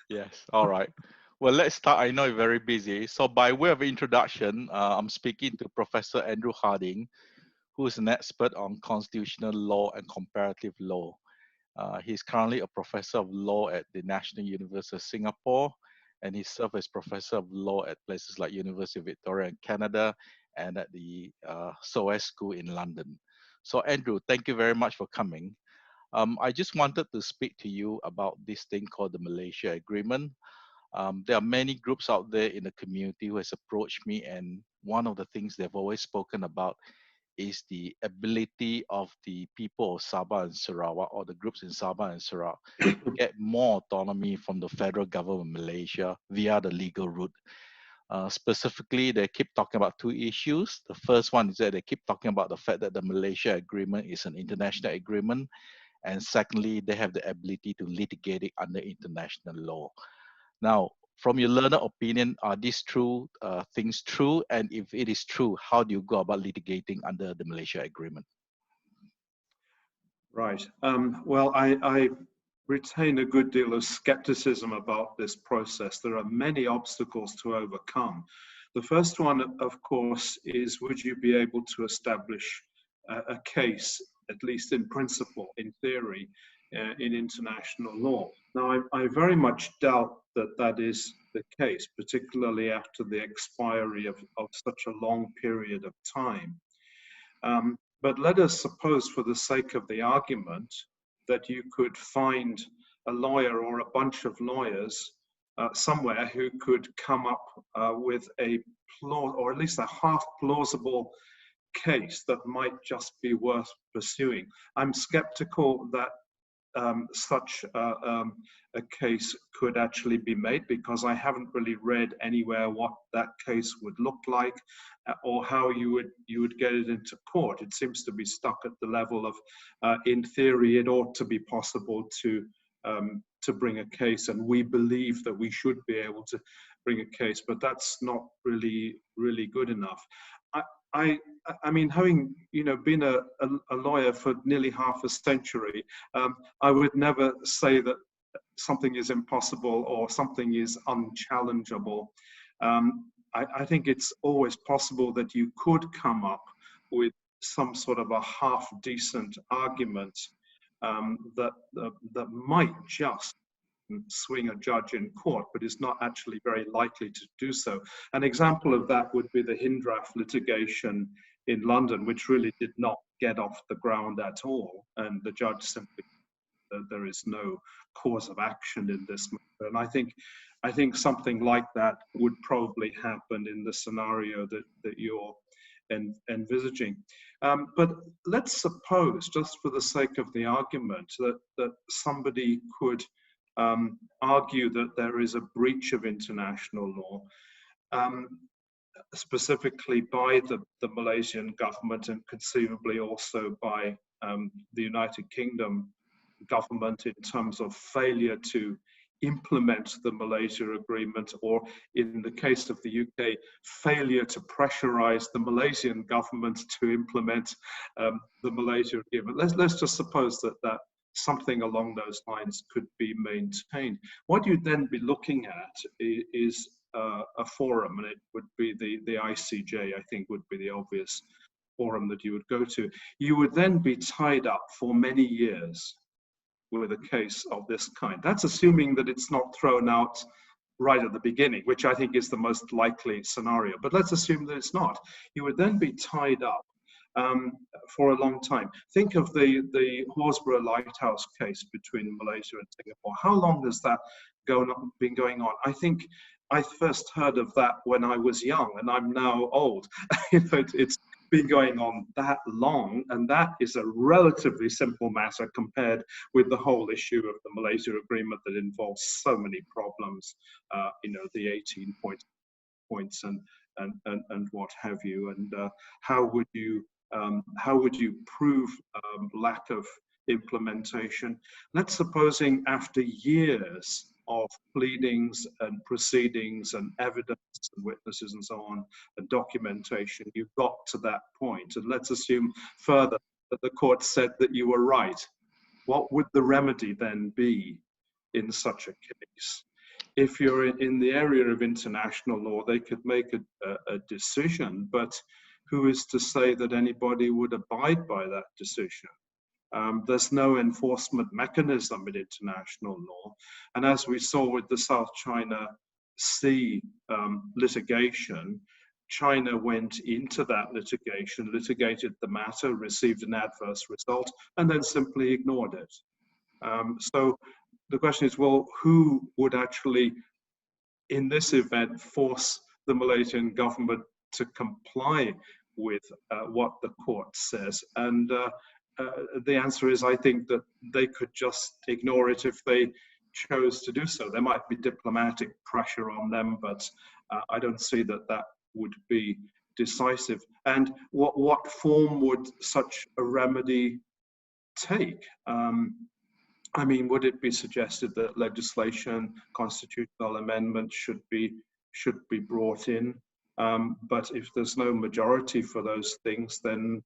Yes, all right. Well, let's start. I know you're very busy. So by way of introduction, I'm speaking to Professor Andrew Harding, who is an expert on constitutional law and comparative law. He's currently a professor of law at the National University of Singapore, and he served as professor of law at places like University of Victoria in Canada and at the SOAS school in London. So Andrew, thank you very much for coming. I just wanted to speak to you about this thing called the Malaysia Agreement. There are many groups out there in the community who has approached me, and one of the things they've always spoken about is the ability of the people of Sabah and Sarawak, or the groups in Sabah and Sarawak, to get more autonomy from the federal government of Malaysia via the legal route. Specifically, they keep talking about two issues. The first one is that they keep talking about the fact that the Malaysia Agreement is an international agreement, and secondly, they have the ability to litigate it under international law. Now, from your learned opinion, are these things true? And if it is true, how do you go about litigating under the Malaysia Agreement? Right. Well, I retain a good deal of skepticism about this process. There are many obstacles to overcome. The first one, of course, is would you be able to establish a case, at least in principle, in theory, in international law? Now, I very much doubt that that is the case, particularly after the expiry of such a long period of time. But let us suppose, for the sake of the argument, that you could find a lawyer or a bunch of lawyers somewhere who could come up with or at least a half plausible case that might just be worth pursuing. I'm skeptical that such a case could actually be made, because I haven't really read anywhere what that case would look like or how you would get it into court. It seems to be stuck at the level of, in theory, it ought to be possible to bring a case, and we believe that we should be able to bring a case, but that's not really good enough. I mean, having been a lawyer for nearly half a century, I would never say that something is impossible or something is unchallengeable. I think it's always possible that you could come up with some sort of a half-decent argument that might just swing a judge in court, but is not actually very likely to do so. An example of that would be the Hindraft litigation in London, which really did not get off the ground at all, and the judge simply said there is no cause of action in this matter. And I think something like that would probably happen in the scenario that you're envisaging. But let's suppose, just for the sake of the argument, that somebody could argue that there is a breach of international law, specifically by the Malaysian government, and conceivably also by the United Kingdom government, in terms of failure to implement the Malaysia Agreement, or in the case of the UK, failure to pressurize the Malaysian government to implement the Malaysia Agreement. Let's just suppose that something along those lines could be maintained. What you'd then be looking at is a forum, and it would be the ICJ, I think, would be the obvious forum that you would go to. You would then be tied up for many years with a case of this kind. That's assuming that it's not thrown out right at the beginning, which I think is the most likely scenario. But let's assume that it's not. You would then be tied up for a long time. Think of the Horsburgh Lighthouse case between Malaysia and Singapore. How long has that been going on? I think I first heard of that when I was young, and I'm now old. It's been going on that long, and that is a relatively simple matter compared with the whole issue of the Malaysia Agreement that involves so many problems, the 18 points and what have you, and how would you prove lack of implementation? Let's supposing after years of pleadings and proceedings and evidence and witnesses and so on and documentation, you got to that point, and let's assume further that the court said that you were right. What would the remedy then be in such a case? if you're in the area of international law, they could make a decision, but who is to say that anybody would abide by that decision? There's no enforcement mechanism in international law. And as we saw with the South China Sea litigation, China went into that litigation, litigated the matter, received an adverse result, and then simply ignored it. So the question is, well, who would actually, in this event, force the Malaysian government to comply with what the court says? And the answer is, I think that they could just ignore it if they chose to do so. There might be diplomatic pressure on them, but I don't see that that would be decisive. And what form would such a remedy take? I mean, would it be suggested that legislation, constitutional amendments should be brought in? But if there's no majority for those things, then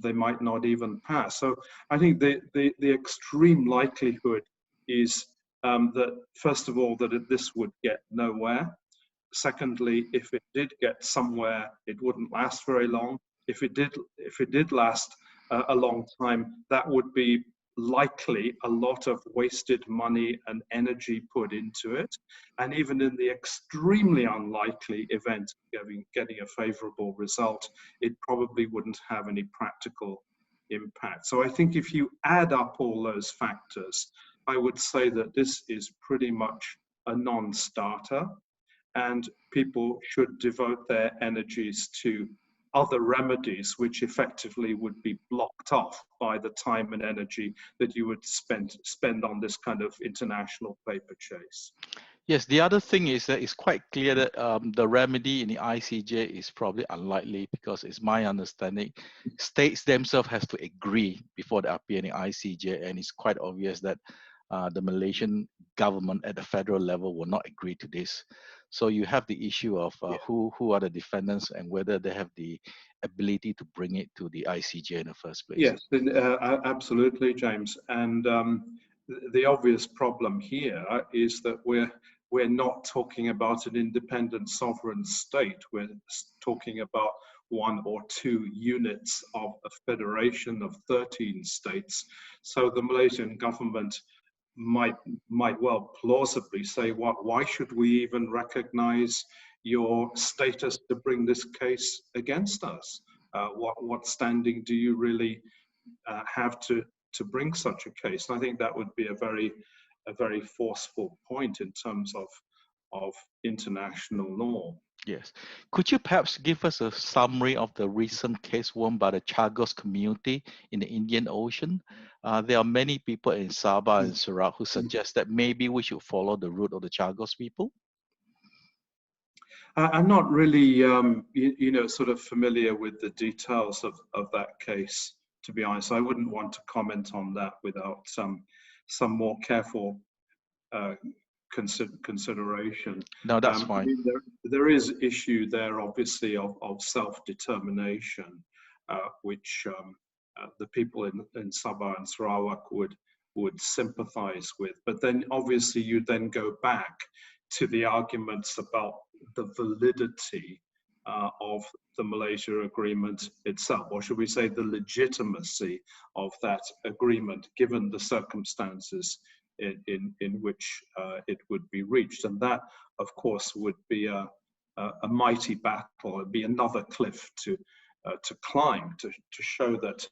they might not even pass. So I think the extreme likelihood is that, first of all, that this would get nowhere. Secondly, if it did get somewhere, it wouldn't last very long. If it did last a long time, that would be likely a lot of wasted money and energy put into it. And even in the extremely unlikely event of getting a favorable result, it probably wouldn't have any practical impact. So I think if you add up all those factors, I would say that this is pretty much a non-starter, and people should devote their energies to other remedies which effectively would be blocked off by the time and energy that you would spend on this kind of international paper chase. Yes, the other thing is that it's quite clear that the remedy in the ICJ is probably unlikely, because it's my understanding states themselves has to agree before they appear in the ICJ, and it's quite obvious that the Malaysian government at the federal level will not agree to this. So you have the issue of who are the defendants and whether they have the ability to bring it to the ICJ in the first place. Yes, absolutely, James. And the obvious problem here is that we're not talking about an independent sovereign state. We're talking about one or two units of a federation of 13 states. So the Malaysian government might well plausibly say, why should we even recognize your status to bring this case against us? What standing do you really have to bring such a case? And I think that would be a very forceful point in terms of international law. Yes. Could you perhaps give us a summary of the recent case won by the Chagos community in the Indian Ocean? There are many people in Sabah and Sarawak who suggest that maybe we should follow the route of the Chagos people. I'm not really, sort of familiar with the details of that case, to be honest. I wouldn't want to comment on that without some more careful consideration. No, that's fine. I mean, there is issue there, obviously, of self-determination, which the people in Sabah and Sarawak would sympathize with. But then, obviously, you then go back to the arguments about the validity of the Malaysia agreement itself, or should we say the legitimacy of that agreement, given the circumstances in which it would be reached. And that, of course, would be a mighty battle. It'd be another cliff to climb, to show that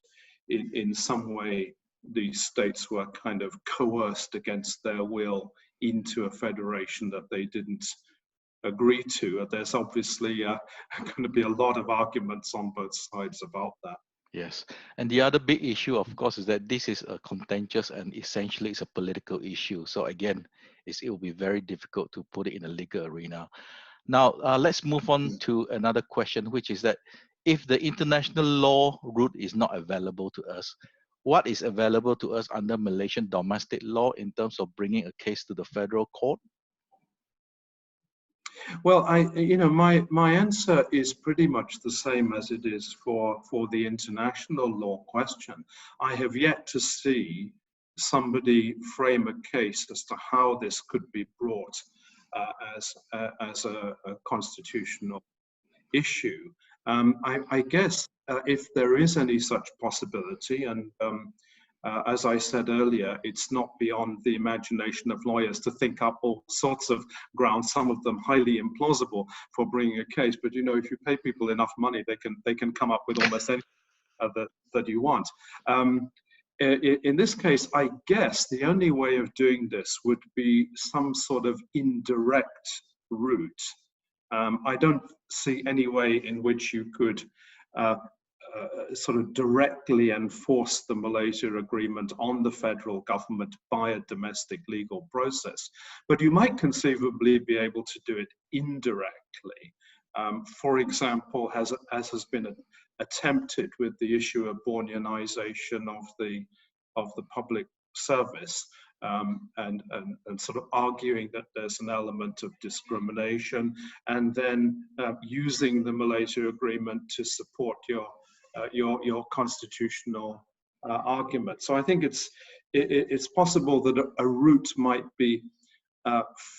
in some way these states were kind of coerced against their will into a federation that they didn't agree to. There's obviously going to be a lot of arguments on both sides about that. Yes, and the other big issue, of course, is that this is a contentious and essentially it's a political issue. So again, it will be very difficult to put it in a legal arena. Now, let's move on to another question, which is that if the international law route is not available to us, what is available to us under Malaysian domestic law in terms of bringing a case to the federal court? Well, my answer is pretty much the same as it is for the international law question. I have yet to see somebody frame a case as to how this could be brought as a constitutional issue. I guess if there is any such possibility, and as I said earlier, it's not beyond the imagination of lawyers to think up all sorts of grounds, some of them highly implausible, for bringing a case. But you know, if you pay people enough money, they can come up with almost anything that you want. In this case, I guess the only way of doing this would be some sort of indirect route. I don't see any way in which you could sort of directly enforce the Malaysia Agreement on the federal government by a domestic legal process. But you might conceivably be able to do it indirectly. For example, as has been attempted with the issue of Borneanization of the public service, and sort of arguing that there's an element of discrimination, and then using the Malaysia Agreement to support your constitutional argument. So I think it's possible that a route might be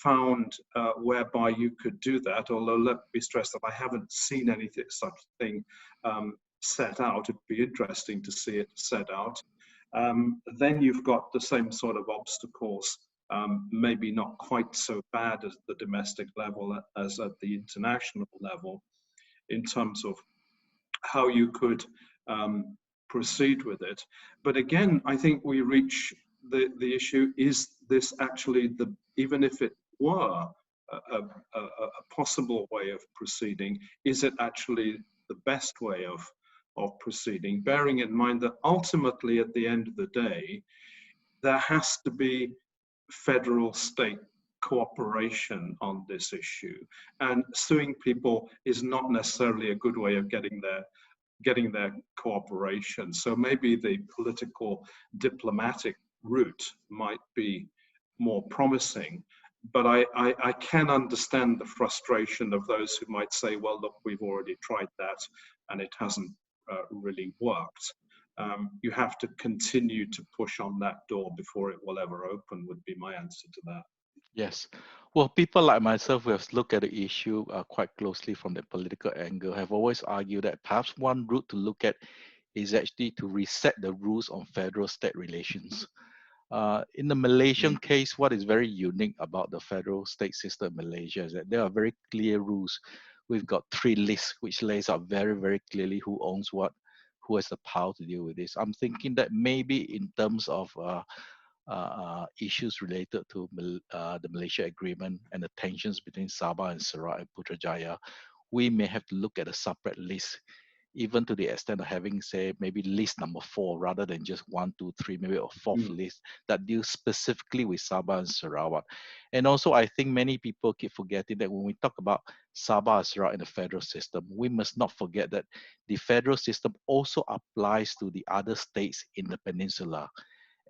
found whereby you could do that, although let me stress that I haven't seen anything such thing set out. It'd be interesting to see it set out. Then you've got the same sort of obstacles, maybe not quite so bad as the domestic level as at the international level, in terms of how you could proceed with it. But again, I think we reach the issue, is this actually even if it were a possible way of proceeding, is it actually the best way of proceeding, bearing in mind that ultimately at the end of the day, there has to be federal-state cooperation on this issue. And suing people is not necessarily a good way of getting their cooperation. So maybe the political diplomatic route might be more promising. But I can understand the frustration of those who might say, well, look, we've already tried that and it hasn't really worked. You have to continue to push on that door before it will ever open, would be my answer to that. Yes. Well, people like myself who have looked at the issue quite closely from the political angle have always argued that perhaps one route to look at is actually to reset the rules on federal-state relations. In the Malaysian case, what is very unique about the federal-state system in Malaysia is that there are very clear rules. We've got 3 lists which lays out very, very clearly who owns what, who has the power to deal with this. I'm thinking that maybe in terms of issues related to the Malaysia Agreement and the tensions between Sabah and Sarawak and Putrajaya, we may have to look at a separate list, even to the extent of having, say, maybe list number 4 rather than just 1, 2, 3, maybe a 4th list that deals specifically with Sabah and Sarawak. And also, I think many people keep forgetting that when we talk about Sabah and Sarawak in the federal system, we must not forget that the federal system also applies to the other states in the peninsula.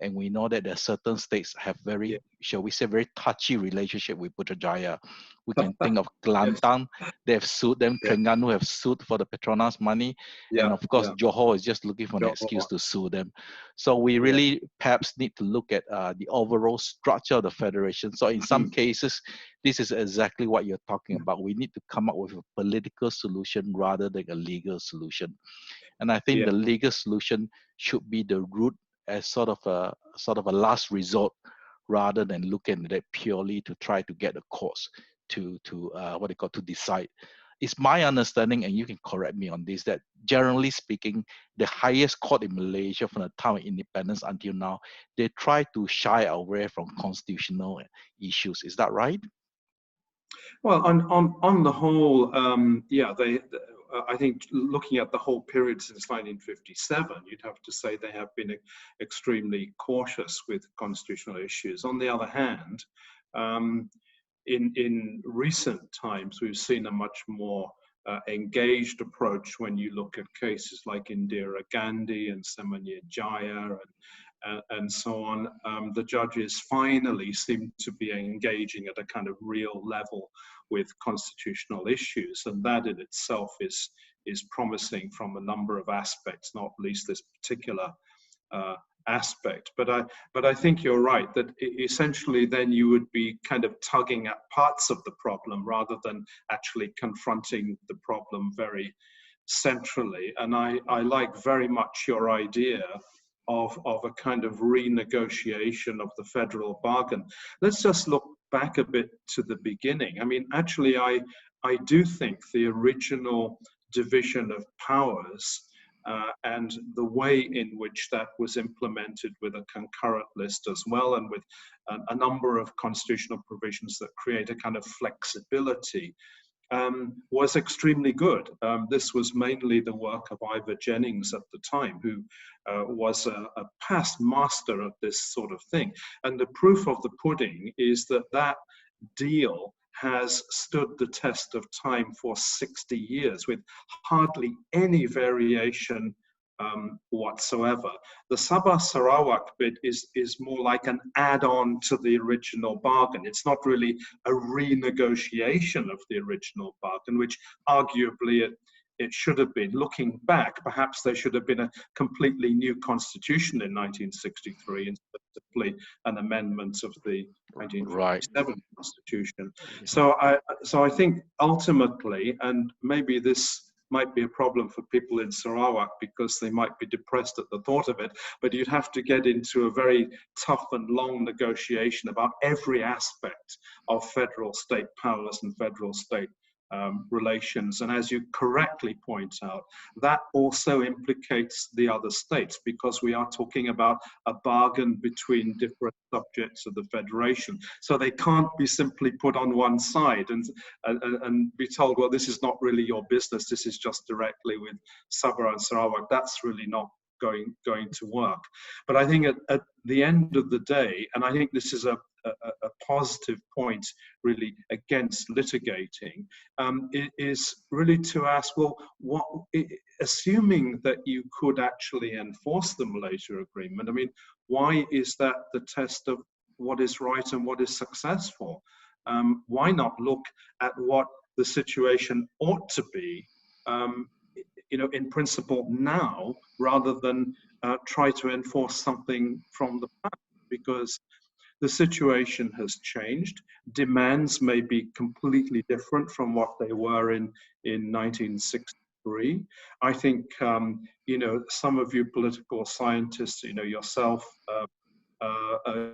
And we know that there are certain states have very, shall we say, very touchy relationship with Putrajaya. We can think of Kelantan, they have sued them, Terengganu have sued for the Petronas money, and of course Johor is just looking for an excuse to sue them. So we really perhaps need to look at the overall structure of the federation. So in some cases, this is exactly what you're talking about. We need to come up with a political solution rather than a legal solution. And I think the legal solution should be the route as sort of a last resort, rather than looking at it purely to try to get the courts to decide. It's my understanding, and you can correct me on this, that generally speaking, the highest court in Malaysia from the time of independence until now, they try to shy away from constitutional issues. Is that right? Well, on the whole, I think looking at the whole period since 1957, you'd have to say they have been extremely cautious with constitutional issues. On the other hand, in recent times, we've seen a much more engaged approach when you look at cases like Indira Gandhi and Semanya Jaya and so on. The judges finally seem to be engaging at a kind of real level with constitutional issues, and that in itself is promising from a number of aspects, not least this particular aspect. But I think you're right that essentially then you would be kind of tugging at parts of the problem rather than actually confronting the problem very centrally. And I like very much your idea of a kind of renegotiation of the federal bargain. Let's just look back a bit to the beginning. I mean, actually, I do think the original division of powers and the way in which that was implemented with a concurrent list as well, and with a number of constitutional provisions that create a kind of flexibility, was extremely good. This was mainly the work of Ivor Jennings at the time, who was a past master of this sort of thing. And the proof of the pudding is that that deal has stood the test of time for 60 years with hardly any variation whatsoever. The Sabah Sarawak bit is more like an add-on to the original bargain. It's not really a renegotiation of the original bargain, which arguably it should have been. Looking back, perhaps there should have been a completely new constitution in 1963 instead of simply an amendment of the 1957 constitution. So I think ultimately, and maybe this might be a problem for people in Sarawak because they might be depressed at the thought of it, but you'd have to get into a very tough and long negotiation about every aspect of federal state powers and federal state relations. And as you correctly point out, that also implicates the other states, because we are talking about a bargain between different subjects of the federation. So they can't be simply put on one side and be told, well, this is not really your business, this is just directly with Sabah and Sarawak. That's really not going to work. But I think at the end of the day, and I think this is a positive point really against litigating, it is really to ask, well, assuming that you could actually enforce the Malaysia Agreement, I mean, why is that the test of what is right and what is successful? Why not look at what the situation ought to be, in principle now, rather than try to enforce something from the past? Because the situation has changed. Demands may be completely different from what they were in 1963. I think, some of you political scientists, yourself,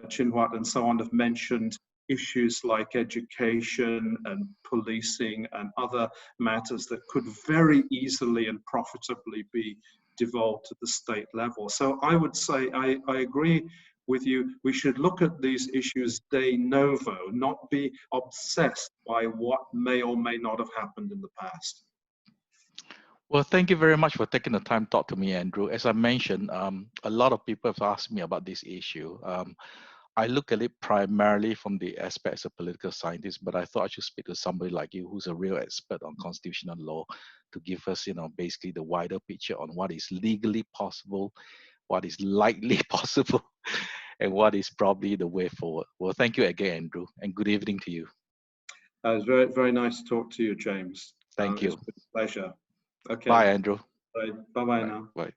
Chin Huat and so on, have mentioned issues like education and policing and other matters that could very easily and profitably be devolved to the state level. So I would say I agree with you. We should look at these issues de novo, not be obsessed by what may or may not have happened in the past. Well, thank you very much for taking the time to talk to me, Andrew. As I mentioned, a lot of people have asked me about this issue. I look at it primarily from the aspects of political scientist, but I thought I should speak to somebody like you who's a real expert on constitutional law to give us, basically the wider picture on what is legally possible, what is likely possible, and what is probably the way forward. Well, thank you again, Andrew, and good evening to you. It was very, very nice to talk to you, James. Thank you. It's been a pleasure. Okay. Bye, Andrew. Bye-bye now. Bye.